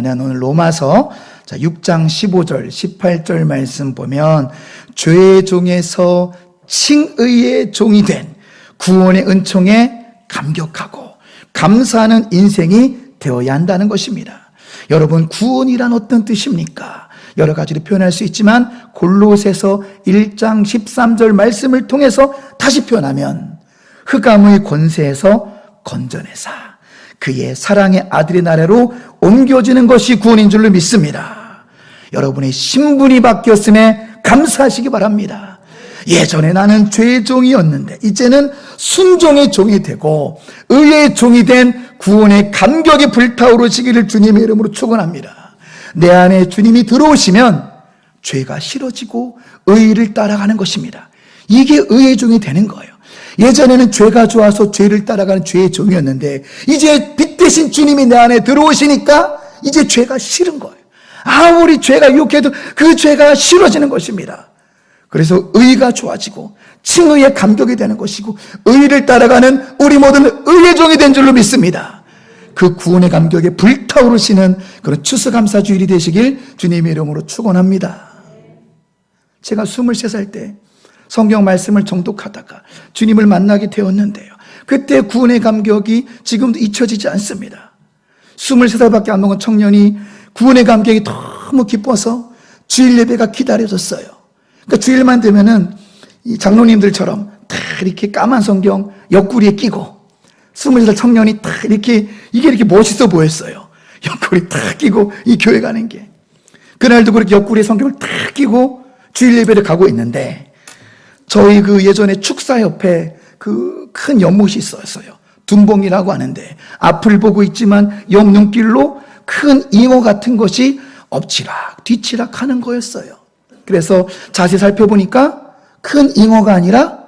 하냐면은 오늘 로마서 6장 15절, 18절 말씀 보면 죄의 종에서 칭의의 종이 된 구원의 은총에 감격하고 감사하는 인생이 되어야 한다는 것입니다. 여러분, 구원이란 어떤 뜻입니까? 여러 가지로 표현할 수 있지만 골로새서 1장 13절 말씀을 통해서 다시 표현하면 흑암의 권세에서 건져내사 그의 사랑의 아들의 나라로 옮겨지는 것이 구원인 줄로 믿습니다. 여러분의 신분이 바뀌었음에 감사하시기 바랍니다. 예전에 나는 죄의 종이었는데 이제는 순종의 종이 되고 의의 종이 된 구원의 감격이 불타오르시기를 주님의 이름으로 축원합니다. 내 안에 주님이 들어오시면 죄가 싫어지고 의를 따라가는 것입니다. 이게 의의 종이 되는 거예요. 예전에는 죄가 좋아서 죄를 따라가는 죄의 종이었는데 이제 빛 대신 주님이 내 안에 들어오시니까 이제 죄가 싫은 거예요. 아무리 죄가 유혹해도 그 죄가 싫어지는 것입니다. 그래서 의가 좋아지고 칭의의 감격이 되는 것이고 의를 따라가는 우리 모두는 의의 종이 된 줄로 믿습니다. 그 구원의 감격에 불타오르시는 그런 추수감사주일이 되시길 주님의 이름으로 축원합니다. 제가 23살 때 성경 말씀을 정독하다가 주님을 만나게 되었는데요, 그때 구원의 감격이 지금도 잊혀지지 않습니다. 23살밖에 안 먹은 청년이 구원의 감격이 너무 기뻐서 주일 예배가 기다려졌어요. 그러니까 주일만 되면은 이 장로님들처럼 다 이렇게 까만 성경 옆구리에 끼고 23살 청년이 다 이렇게 이게 멋있어 보였어요. 옆구리 다 끼고 이 교회 가는 게. 그날도 그렇게 옆구리에 성경을 다 끼고 주일 예배를 가고 있는데 저희 그 예전에 축사 옆에 그 큰 연못이 있었어요. 둔봉이라고 하는데 앞을 보고 있지만 옆 눈길로 큰 잉어 같은 것이 엎치락 뒤치락 하는 거였어요. 그래서 자세히 살펴보니까 큰 잉어가 아니라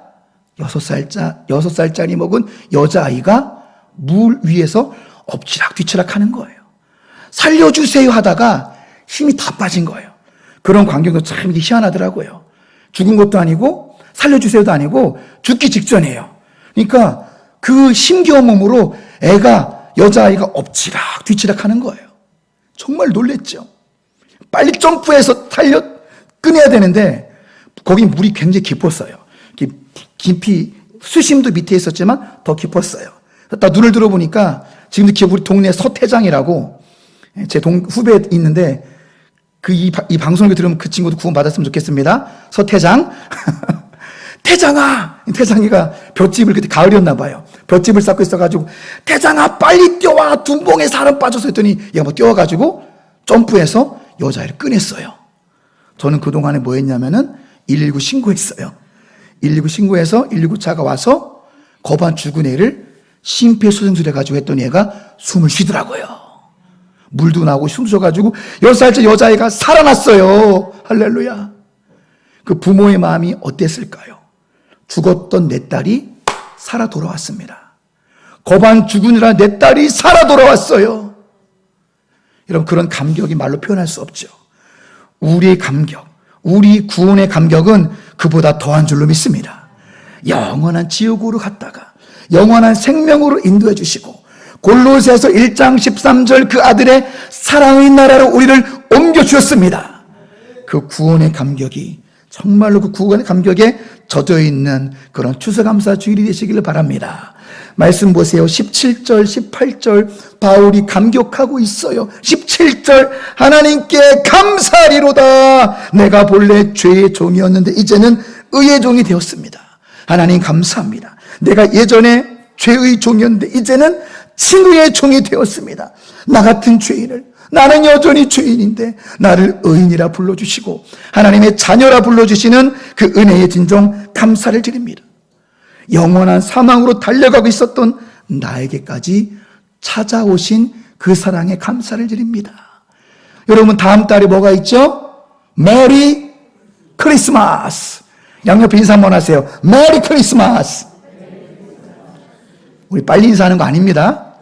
6살짜리 먹은 여자아이가 물 위에서 엎치락 뒤치락 하는 거예요. 살려주세요 하다가 힘이 다 빠진 거예요. 그런 광경도 참 희한하더라고요. 죽은 것도 아니고 살려주세요도 아니고 죽기 직전이에요. 그러니까 그 힘겨운 몸으로 여자아이가 엎치락 뒤치락 하는 거예요. 정말 놀랬죠. 빨리 점프해서 끊어야 되는데 거기 물이 굉장히 깊었어요. 깊이 수심도 밑에 있었지만 더 깊었어요. 딱 눈을 들어보니까 지금도 우리 동네 서태장이라고 제 후배 있는데 이 방송을 들으면 그 친구도 구원 받았으면 좋겠습니다. 서태장. 태장이가 볏짚을 그때 가을이었나 봐요. 볏짚을 쌓고 있어가지고 태장아 빨리 뛰어와 둔봉에 사람 빠져서 했더니 얘가 뛰어가지고 점프해서 여자애를 꺼냈어요. 저는 그동안에 뭐 했냐면은 119 신고했어요. 119 신고해서 119차가 와서 거반 죽은 애를 심폐소생술 해가지고 했더니 얘가 숨을 쉬더라고요. 물도 나고 숨 쉬어가지고 10살째 여자애가 살아났어요. 할렐루야. 그 부모의 마음이 어땠을까요? 죽었던 내 딸이 살아 돌아왔습니다. 거반 죽으느라 내 딸이 살아 돌아왔어요. 여러분, 그런 감격이 말로 표현할 수 없죠. 우리의 감격, 우리 구원의 감격은 그보다 더한 줄로 믿습니다. 영원한 지옥으로 갔다가 영원한 생명으로 인도해 주시고 골로새서 1장 13절 그 아들의 사랑의 나라로 우리를 옮겨 주셨습니다. 그 구원의 감격이 정말로 그 구원의 감격에 젖어 있는 그런 추수감사 주일이 되시기를 바랍니다. 말씀 보세요. 17절, 18절 바울이 감격하고 있어요. 17절 하나님께 감사하리로다. 내가 본래 죄의 종이었는데 이제는 의의 종이 되었습니다. 하나님 감사합니다. 내가 예전에 죄의 종이었는데 이제는 칭의의 종이 되었습니다. 나 같은 죄인을, 나는 여전히 죄인인데 나를 의인이라 불러주시고 하나님의 자녀라 불러주시는 그 은혜의 진정 감사를 드립니다. 영원한 사망으로 달려가고 있었던 나에게까지 찾아오신 그 사랑에 감사를 드립니다. 여러분, 다음 달에 뭐가 있죠? 메리 크리스마스. 양옆에 인사 한번 하세요. 메리 크리스마스. 우리 빨리 인사하는 거 아닙니다.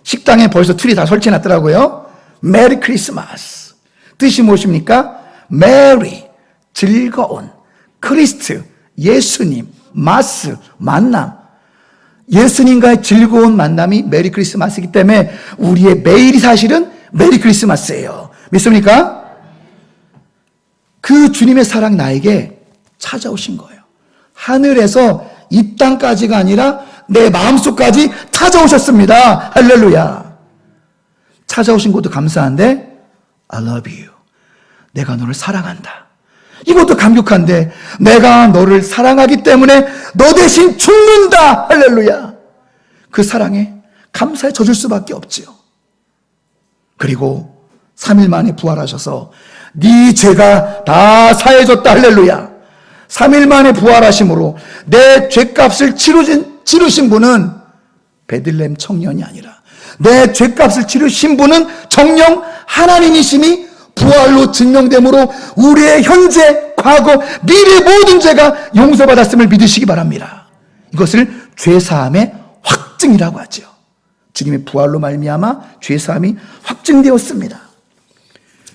식당에 벌써 트리 다 설치해놨더라고요. 메리 크리스마스. 뜻이 무엇입니까? 메리, 즐거운, 크리스트, 예수님, 마스, 만남. 예수님과의 즐거운 만남이 메리 크리스마스이기 때문에 우리의 매일이 사실은 메리 크리스마스예요. 믿습니까? 그 주님의 사랑 나에게 찾아오신 거예요. 하늘에서 이 땅까지가 아니라 내 마음속까지 찾아오셨습니다. 할렐루야. 찾아오신 것도 감사한데 I love you. 내가 너를 사랑한다. 이것도 감격한데 내가 너를 사랑하기 때문에 너 대신 죽는다. 할렐루야. 그 사랑에 감사에 젖을 수밖에 없지요. 그리고 3일 만에 부활하셔서 네 죄가 다 사해졌다. 할렐루야. 3일 만에 부활하심으로 내 죄값을 치르신 분은 베들레헴 청년이 아니라 내 죄값을 치르신 분은 정녕 하나님이심이 부활로 증명되므로 우리의 현재, 과거, 미래 모든 죄가 용서받았음을 믿으시기 바랍니다. 이것을 죄사함의 확증이라고 하죠. 주님의 부활로 말미암아 죄사함이 확증되었습니다.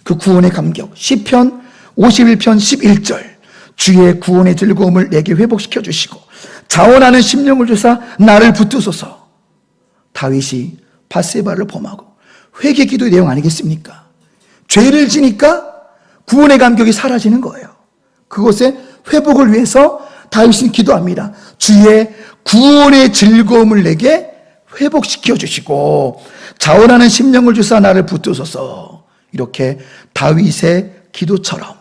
그 구원의 감격, 시편 51편 11절, 주의 구원의 즐거움을 내게 회복시켜 주시고 자원하는 심령을 주사 나를 붙드소서. 다윗이 밧세바를 범하고 회개 기도의 내용 아니겠습니까? 죄를 지니까 구원의 감격이 사라지는 거예요. 그것의 회복을 위해서 다윗은 기도합니다. 주의 구원의 즐거움을 내게 회복시켜 주시고 자원하는 심령을 주사 나를 붙드소서. 이렇게 다윗의 기도처럼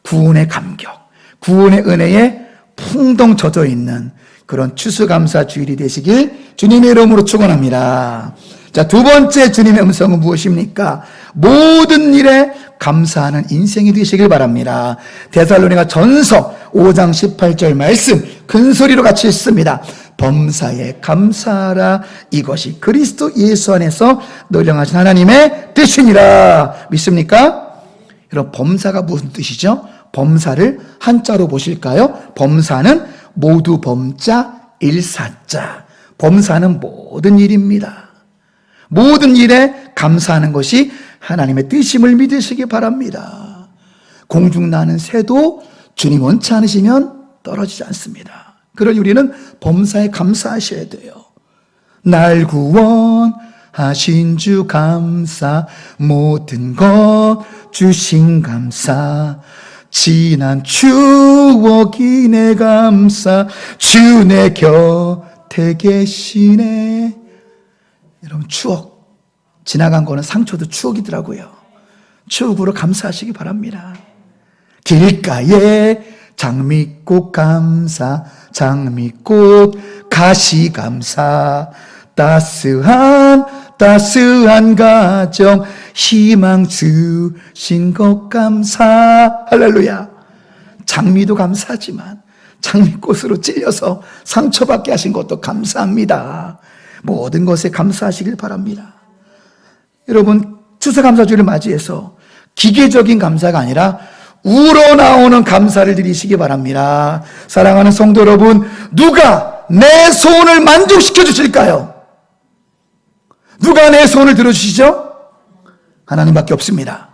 구원의 감격, 구원의 은혜에 풍덩 젖어 있는 그런 추수감사 주일이 되시길 주님의 이름으로 축원합니다. 자, 두 번째 주님의 음성은 무엇입니까? 모든 일에 감사하는 인생이 되시길 바랍니다. 데살로니가 전서 5장 18절 말씀 큰 소리로 같이 읽습니다. 범사에 감사하라. 이것이 그리스도 예수 안에서 노령하신 하나님의 뜻이니라. 믿습니까? 여러분, 범사가 무슨 뜻이죠? 범사를 한자로 보실까요? 범사는 모두 범자 일사자. 범사는 모든 일입니다. 모든 일에 감사하는 것이 하나님의 뜻임을 믿으시기 바랍니다. 공중 나는 새도 주님 원치 않으시면 떨어지지 않습니다. 그러니 우리는 범사에 감사하셔야 돼요. 날 구원하신 주 감사, 모든 것 주신 감사, 지난 추억이 내 감사, 주 내 곁에 계시네. 여러분, 추억, 지나간 거는 상처도 추억이더라고요. 추억으로 감사하시기 바랍니다. 길가에 장미꽃 감사, 장미꽃 가시 감사, 따스한 가정 희망 주신 것 감사. 할렐루야. 장미도 감사하지만 장미꽃으로 찔려서 상처받게 하신 것도 감사합니다. 모든 것에 감사하시길 바랍니다. 여러분, 추수감사주를 맞이해서 기계적인 감사가 아니라 우러나오는 감사를 드리시기 바랍니다. 사랑하는 성도 여러분, 누가 내 소원을 만족시켜 주실까요? 누가 내 소원을 들어주시죠? 하나님밖에 없습니다.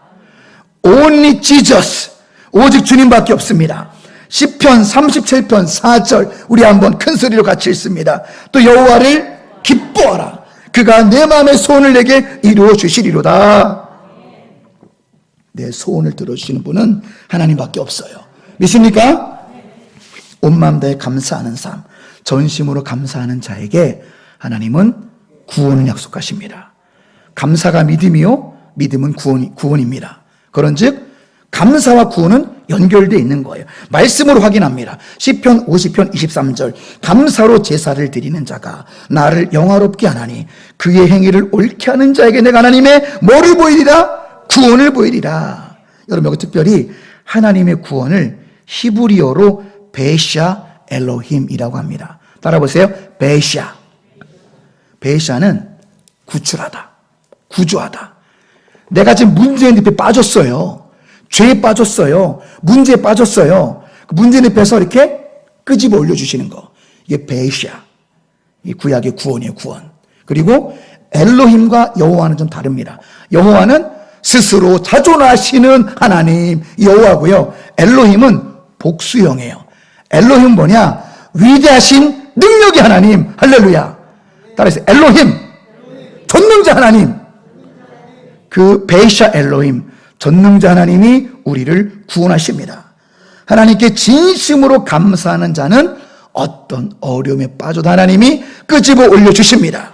Only Jesus, 오직 주님밖에 없습니다. 시편 37편 4절 우리 한번 큰 소리로 같이 읽습니다. 또 여호와를 기뻐하라. 그가 내 마음의 소원을 내게 이루어 주시리로다. 내 소원을 들어주시는 분은 하나님밖에 없어요. 믿습니까? 온 마음 다해 감사하는 삶, 전심으로 감사하는 자에게 하나님은 구원을 약속하십니다. 감사가 믿음이요, 믿음은 구원입니다. 그런즉 감사와 구원은 연결되어 있는 거예요. 말씀으로 확인합니다. 시편 50편 23절, 감사로 제사를 드리는 자가 나를 영화롭게 하나니 그의 행위를 옳게 하는 자에게 내가 하나님의 뭐를 보이리라? 구원을 보이리라. 여러분, 여기 특별히 하나님의 구원을 히브리어로 베샤 엘로힘이라고 합니다. 따라 보세요. 베샤. 베샤는 구출하다, 구조하다. 내가 지금 문제의 늪에 빠졌어요. 죄에 빠졌어요. 문제에 빠졌어요. 그 문제 늪에서 이렇게 끄집어 올려주시는 거. 이게 베샤. 이 구약의 구원이에요, 구원. 그리고 엘로힘과 여호와는 좀 다릅니다. 여호와는 스스로 자존하시는 하나님, 여호와고요. 엘로힘은 복수형이에요. 엘로힘은 뭐냐? 위대하신 능력의 하나님. 할렐루야. 따라서 엘로힘, 전능자 하나님. 그 베이샤 엘로힘, 전능자 하나님이 우리를 구원하십니다. 하나님께 진심으로 감사하는 자는 어떤 어려움에 빠져도 하나님이 끄집어 올려주십니다.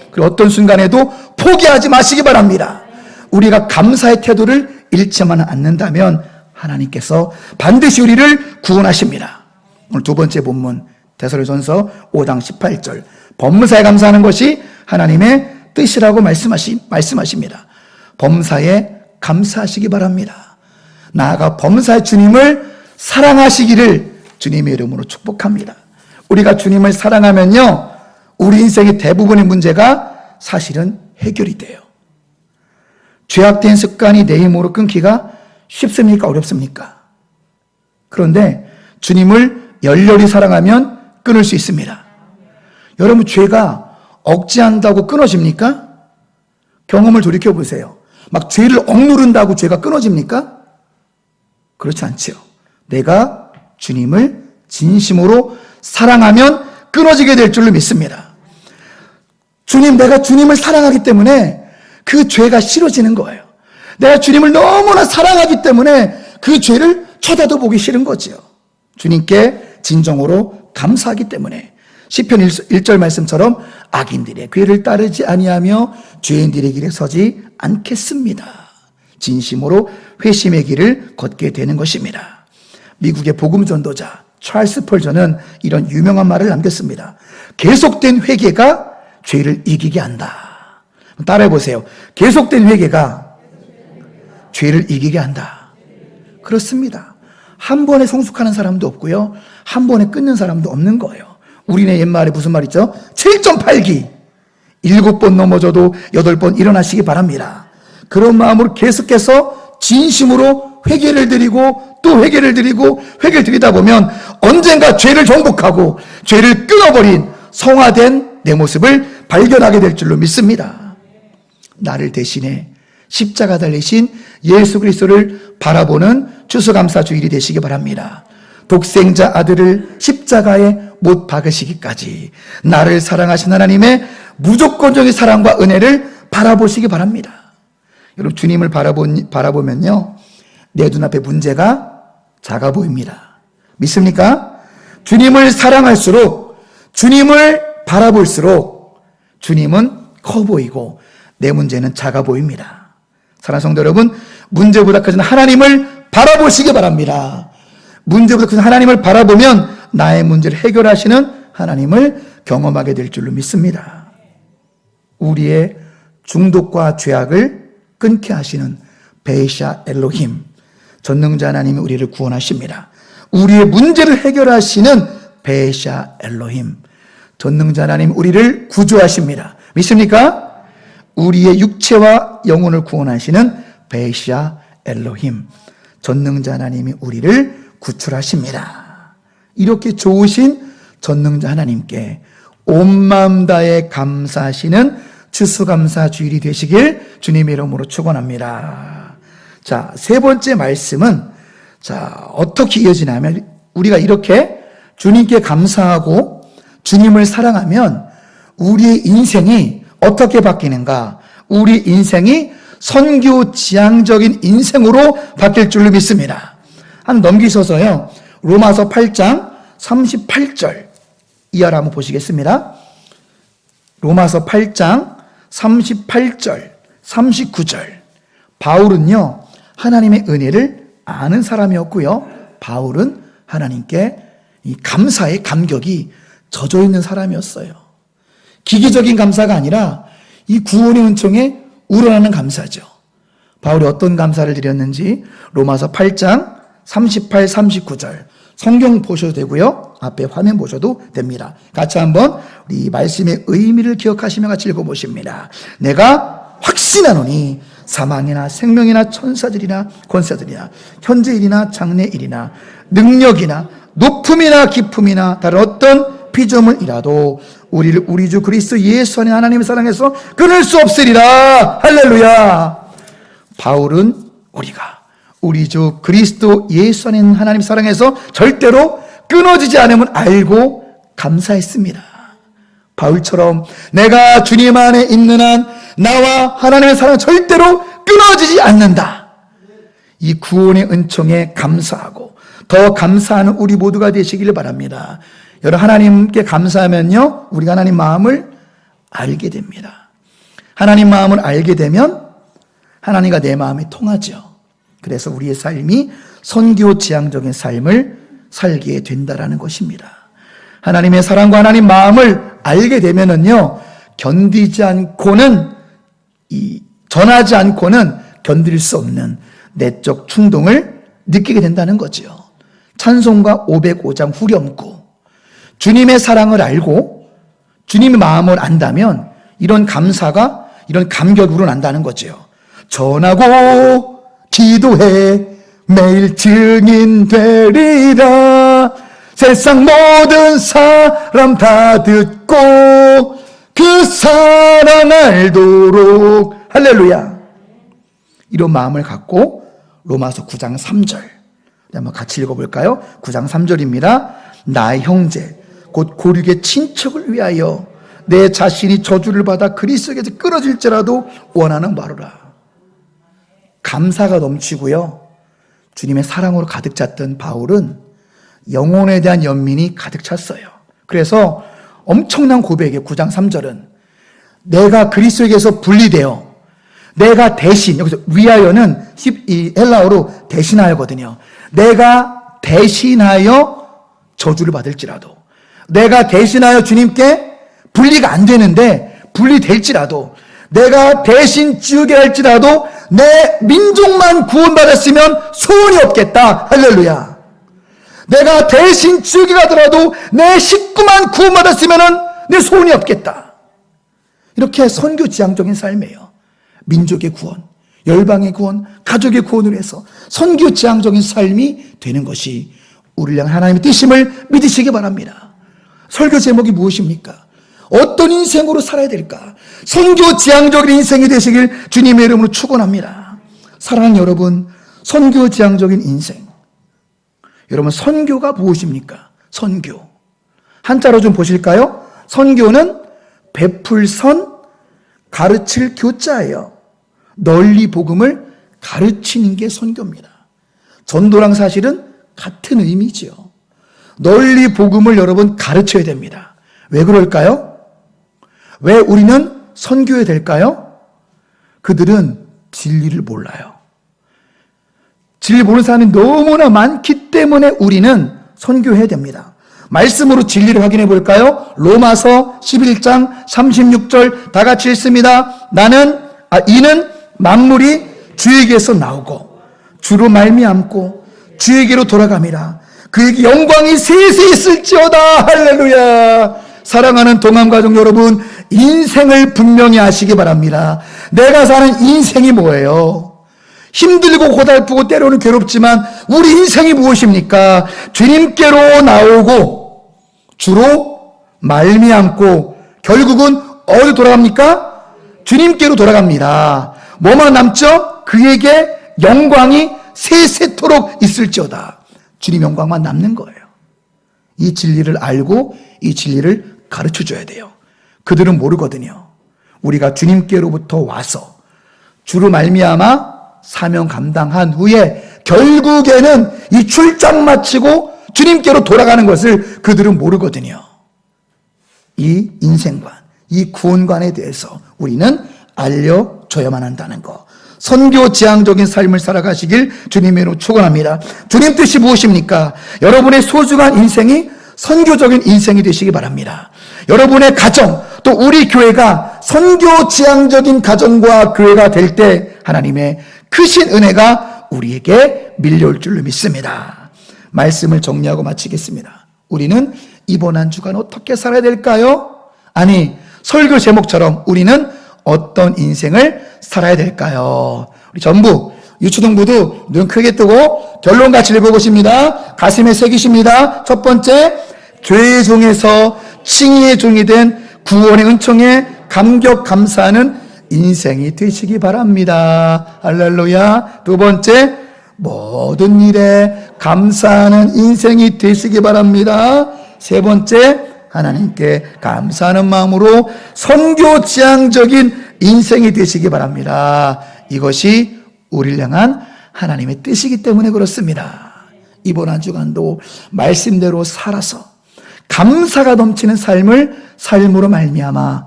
그리고 어떤 순간에도 포기하지 마시기 바랍니다. 우리가 감사의 태도를 잃지만 않는다면 하나님께서 반드시 우리를 구원하십니다. 오늘 두 번째 본문 데살로니가전서 5장 18절, 범사에 감사하는 것이 하나님의 뜻이라고 말씀하십니다. 범사에 감사하시기 바랍니다. 나아가 범사의 주님을 사랑하시기를 주님의 이름으로 축복합니다. 우리가 주님을 사랑하면요, 우리 인생의 대부분의 문제가 사실은 해결이 돼요. 죄악된 습관이 내 힘으로 끊기가 쉽습니까? 어렵습니까? 그런데 주님을 열렬히 사랑하면 끊을 수 있습니다. 여러분, 죄가 억제한다고 끊어집니까? 경험을 돌이켜보세요. 막 죄를 억누른다고 죄가 끊어집니까? 그렇지 않지요. 내가 주님을 진심으로 사랑하면 끊어지게 될 줄로 믿습니다. 내가 주님을 사랑하기 때문에 그 죄가 싫어지는 거예요. 내가 주님을 너무나 사랑하기 때문에 그 죄를 쳐다도 보기 싫은 거지요. 주님께 진정으로 감사하기 때문에 시편 1절 말씀처럼 악인들의 궤를 따르지 아니하며 죄인들의 길에 서지 않겠습니다. 진심으로 회심의 길을 걷게 되는 것입니다. 미국의 복음 전도자 찰스 펄전은 이런 유명한 말을 남겼습니다. 계속된 회개가 죄를 이기게 한다. 따라해 보세요. 계속된 회개가 죄를 이기게 한다. 그렇습니다. 한 번에 성숙하는 사람도 없고요, 한 번에 끊는 사람도 없는 거예요. 우리네 옛말에 무슨 말 있죠? 7.8기 7번 넘어져도 8번 일어나시기 바랍니다. 그런 마음으로 계속해서 진심으로 회개를 드리고 또 회개를 드리고 회개를 드리다 보면 언젠가 죄를 정복하고 죄를 끊어버린 성화된 내 모습을 발견하게 될 줄로 믿습니다. 나를 대신해 십자가 달리신 예수 그리스도를 바라보는 추수감사주일이 되시기 바랍니다. 독생자 아들을 십자가에 못 박으시기까지 나를 사랑하신 하나님의 무조건적인 사랑과 은혜를 바라보시기 바랍니다. 여러분, 주님을 바라보면요, 내 눈앞에 문제가 작아 보입니다. 믿습니까? 주님을 사랑할수록, 주님을 바라볼수록 주님은 커 보이고 내 문제는 작아 보입니다. 사랑하는 성도 여러분, 문제보다 크신 하나님을 바라보시기 바랍니다. 문제보다 크신 하나님을 바라보면 나의 문제를 해결하시는 하나님을 경험하게 될 줄로 믿습니다. 우리의 중독과 죄악을 끊게 하시는 베이샤 엘로힘, 전능자 하나님이 우리를 구원하십니다. 우리의 문제를 해결하시는 베이샤 엘로힘, 전능자 하나님 우리를 구조하십니다. 믿습니까? 우리의 육체와 영혼을 구원하시는 베이샤 엘로힘, 전능자 하나님이 우리를 구출하십니다. 이렇게 좋으신 전능자 하나님께 온 마음 다해 감사하시는 추수감사 주일이 되시길 주님의 이름으로 축원합니다. 자, 세 번째 말씀은 어떻게 이어지냐면, 우리가 이렇게 주님께 감사하고 주님을 사랑하면 우리의 인생이 어떻게 바뀌는가? 우리 인생이 선교지향적인 인생으로 바뀔 줄로 믿습니다. 한 넘기셔서요, 로마서 8장 38절 이하를 한번 보시겠습니다. 로마서 8장 38절, 39절. 바울은요, 하나님의 은혜를 아는 사람이었고요, 바울은 하나님께 이 감사의 감격이 젖어 있는 사람이었어요. 기계적인 감사가 아니라 이 구원의 은총에 우러나는 감사죠. 바울이 어떤 감사를 드렸는지 로마서 8장 38, 39절 성경 보셔도 되고요, 앞에 화면 보셔도 됩니다. 같이 한번 우리 말씀의 의미를 기억하시며 같이 읽어보십니다. 내가 확신하노니 사망이나 생명이나 천사들이나 권세들이나 현재일이나 장래일이나 능력이나 높음이나 깊음이나 다른 어떤 피조물이라도 우리를 우리 주 그리스도 예수 안에 하나님의 사랑에서 끊을 수 없으리라. 할렐루야. 바울은 우리 주 그리스도 예수 안에 있는 하나님 사랑에서 절대로 끊어지지 않음을 알고 감사했습니다. 바울처럼 내가 주님 안에 있는 한 나와 하나님의 사랑은 절대로 끊어지지 않는다. 이 구원의 은총에 감사하고 더 감사하는 우리 모두가 되시기를 바랍니다. 여러분, 하나님께 감사하면요, 우리가 하나님 마음을 알게 됩니다. 하나님 마음을 알게 되면 하나님과 내 마음이 통하죠. 그래서 우리의 삶이 선교지향적인 삶을 살게 된다라는 것입니다. 하나님의 사랑과 하나님 마음을 알게 되면은요, 견디지 않고는, 전하지 않고는 견딜 수 없는 내적 충동을 느끼게 된다는 거죠. 찬송가 505장 후렴구. 주님의 사랑을 알고 주님의 마음을 안다면 이런 감사가, 이런 감격이 우러난다는 거죠. 전하고 기도해 매일 증인 되리라. 세상 모든 사람 다 듣고 그 사랑 알도록. 할렐루야. 이런 마음을 갖고 로마서 9장 3절 한번 같이 읽어볼까요? 9장 3절입니다. 나의 형제 곧 고륙의 친척을 위하여 내 자신이 저주를 받아 그리스도에게서 끊어질지라도 원하는 바로라. 감사가 넘치고요, 주님의 사랑으로 가득 찼던 바울은 영혼에 대한 연민이 가득 찼어요. 그래서 엄청난 고백이에요. 9장 3절은 내가 그리스도에게서 분리되어 내가 대신, 여기서 위하여는 이 헬라어로 대신하여거든요. 내가 대신하여 저주를 받을지라도, 내가 대신하여 주님께 분리가 안 되는데 분리될지라도, 내가 대신 지우게 할지라도 내 민족만 구원받았으면 소원이 없겠다. 할렐루야. 내가 대신 지우게 가더라도 내 식구만 구원받았으면 내 소원이 없겠다. 이렇게 선교지향적인 삶이에요. 민족의 구원, 열방의 구원, 가족의 구원을 해서 선교지향적인 삶이 되는 것이 우리를 향한 하나님의 뜻임을 믿으시기 바랍니다. 설교 제목이 무엇입니까? 어떤 인생으로 살아야 될까? 선교지향적인 인생이 되시길 주님의 이름으로 축원합니다. 사랑하는 여러분, 선교지향적인 인생. 여러분, 선교가 무엇입니까? 선교. 한자로 좀 보실까요? 선교는 베풀선, 가르칠 교자예요. 널리 복음을 가르치는 게 선교입니다. 전도랑 사실은 같은 의미지요. 널리 복음을 여러분 가르쳐야 됩니다. 왜 그럴까요? 왜 우리는 선교해야 될까요? 그들은 진리를 몰라요. 진리를 모르는 사람이 너무나 많기 때문에 우리는 선교해야 됩니다. 말씀으로 진리를 확인해 볼까요? 로마서 11장 36절 다 같이 읽습니다. 이는 만물이 주에게서 나오고 주로 말미암고 주에게로 돌아감이라. 그에게 영광이 세세 있을지어다. 할렐루야. 사랑하는 동암가족 여러분, 인생을 분명히 아시기 바랍니다. 내가 사는 인생이 뭐예요? 힘들고 고달프고 때로는 괴롭지만 우리 인생이 무엇입니까? 주님께로 나오고 주로 말미암고 결국은 어디 돌아갑니까? 주님께로 돌아갑니다. 뭐만 남죠? 그에게 영광이 세세토록 있을지어다. 주님 영광만 남는 거예요. 이 진리를 알고 이 진리를 가르쳐줘야 돼요. 그들은 모르거든요. 우리가 주님께로부터 와서 주로 말미암아 사명 감당한 후에 결국에는 이 출장 마치고 주님께로 돌아가는 것을 그들은 모르거든요. 이 인생관, 이 구원관에 대해서 우리는 알려줘야만 한다는 것. 선교지향적인 삶을 살아가시길 주님의 이름으로 축원합니다. 주님 뜻이 무엇입니까? 여러분의 소중한 인생이 선교적인 인생이 되시기 바랍니다. 여러분의 가정, 또 우리 교회가 선교지향적인 가정과 교회가 될 때 하나님의 크신 은혜가 우리에게 밀려올 줄로 믿습니다. 말씀을 정리하고 마치겠습니다. 우리는 이번 한 주간 어떻게 살아야 될까요? 아니, 설교 제목처럼 우리는 어떤 인생을 살아야 될까요? 우리 전부 유초동부도 눈 크게 뜨고 결론 같이 읽어보십니다. 가슴에 새기십니다. 첫 번째, 죄의 종에서 칭의의 종이 된 구원의 은총에 감격 감사하는 인생이 되시기 바랍니다. 할렐루야. 두 번째, 모든 일에 감사하는 인생이 되시기 바랍니다. 세 번째, 하나님께 감사하는 마음으로 선교지향적인 인생이 되시기 바랍니다. 이것이 우리를 향한 하나님의 뜻이기 때문에 그렇습니다. 이번 한 주간도 말씀대로 살아서 감사가 넘치는 삶으로 말미암아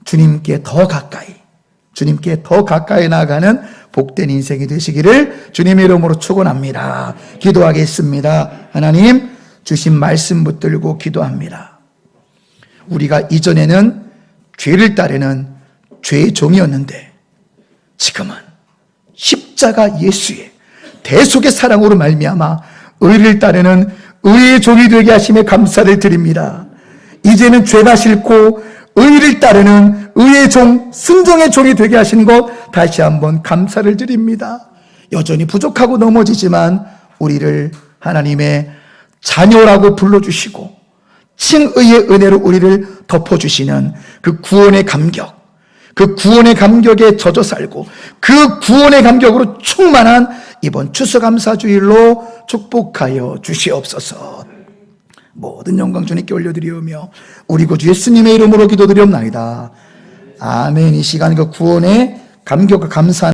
주님께 더 가까이 나아가는 복된 인생이 되시기를 주님의 이름으로 축원합니다. 기도하겠습니다. 하나님, 주신 말씀 붙들고 기도합니다. 우리가 이전에는 죄를 따르는 죄의 종이었는데 지금은 십자가 예수의 대속의 사랑으로 말미암아 의를 따르는 의의 종이 되게 하심에 감사를 드립니다. 이제는 죄가 싫고 의를 따르는 의의 종, 순종의 종이 되게 하신 것 다시 한번 감사를 드립니다. 여전히 부족하고 넘어지지만 우리를 하나님의 자녀라고 불러주시고 칭의의 은혜로 우리를 덮어주시는 그 구원의 감격, 그 구원의 감격에 젖어 살고 그 구원의 감격으로 충만한 이번 추수감사주일로 축복하여 주시옵소서. 모든 영광 주님께 올려드리오며 우리 구주 예수님의 이름으로 기도드리옵나이다. 아멘. 이 시간 그 구원의 감격과 감사